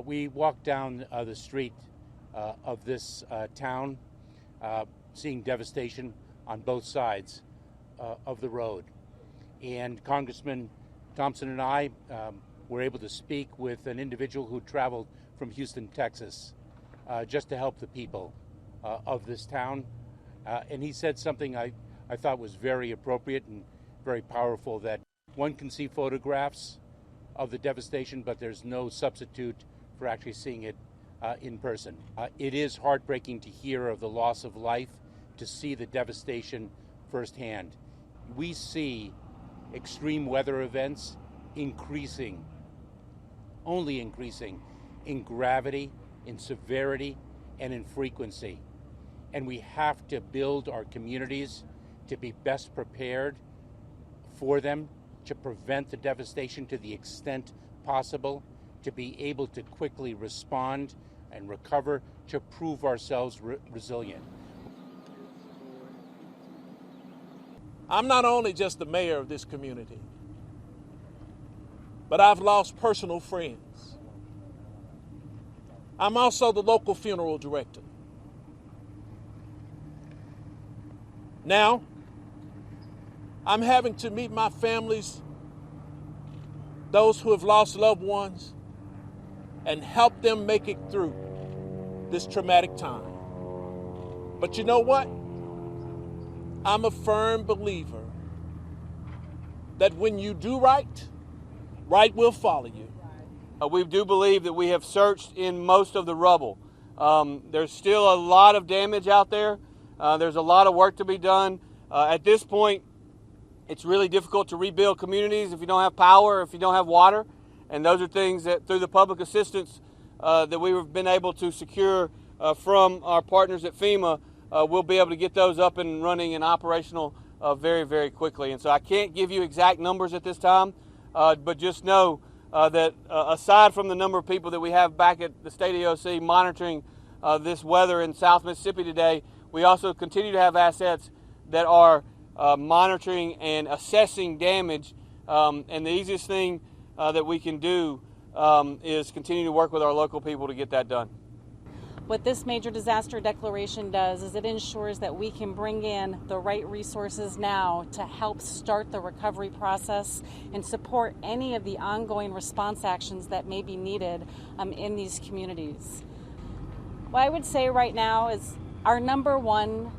We walked down the street of this town, seeing devastation on both sides of the road. And Congressman Thompson and I were able to speak with an individual who traveled from Houston, Texas, just to help the people of this town. And he said something I thought was very appropriate and very powerful, that one can see photographs of the devastation, but there's no substitute for actually seeing it in person. It is heartbreaking to hear of the loss of life, to see the devastation firsthand. We see extreme weather events only increasing in gravity, in severity, and in frequency. And we have to build our communities to be best prepared for them, to prevent the devastation to the extent possible, to be able to quickly respond and recover, to prove ourselves resilient. I'm not only just the mayor of this community, but I've lost personal friends. I'm also the local funeral director. Now, I'm having to meet my families, those who have lost loved ones, and help them make it through this traumatic time. But you know what? I'm a firm believer that when you do right, right will follow you. We do believe that we have searched in most of the rubble. There's still a lot of damage out there. There's a lot of work to be done. At this point, it's really difficult to rebuild communities if you don't have power, if you don't have water. And those are things that through the public assistance that we've been able to secure from our partners at FEMA, we'll be able to get those up and running and operational very, very quickly. And so I can't give you exact numbers at this time, but just know that aside from the number of people that we have back at the state EOC monitoring this weather in South Mississippi today, we also continue to have assets that are monitoring and assessing damage. And the easiest thing that we can do is continue to work with our local people to get that done. What this major disaster declaration does is it ensures that we can bring in the right resources now to help start the recovery process and support any of the ongoing response actions that may be needed in these communities. What I would say right now is our number one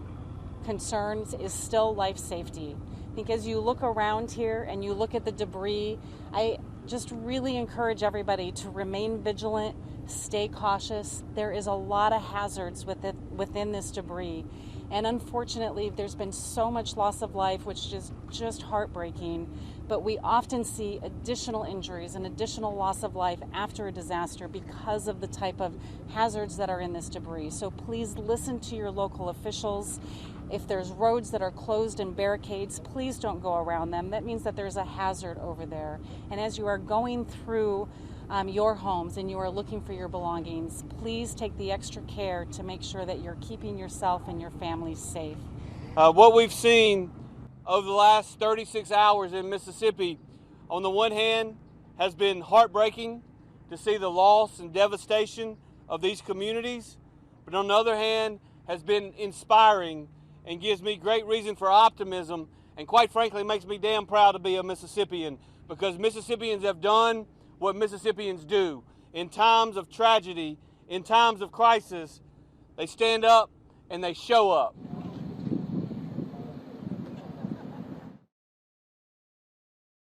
concerns is still life safety. I think as you look around here and you look at the debris, I just really encourage everybody to remain vigilant, stay cautious. There is a lot of hazards within this debris. And unfortunately, there's been so much loss of life, which is just heartbreaking. But we often see additional injuries and additional loss of life after a disaster because of the type of hazards that are in this debris. So please listen to your local officials. If there's roads that are closed and barricades, please don't go around them. That means that there's a hazard over there. And as you are going through your homes and you are looking for your belongings, please take the extra care to make sure that you're keeping yourself and your family safe. What we've seen over the last 36 hours in Mississippi, on the one hand, has been heartbreaking to see the loss and devastation of these communities, but on the other hand, has been inspiring and gives me great reason for optimism, and quite frankly makes me damn proud to be a Mississippian, because Mississippians have done what Mississippians do. In times of tragedy, in times of crisis, they stand up and they show up.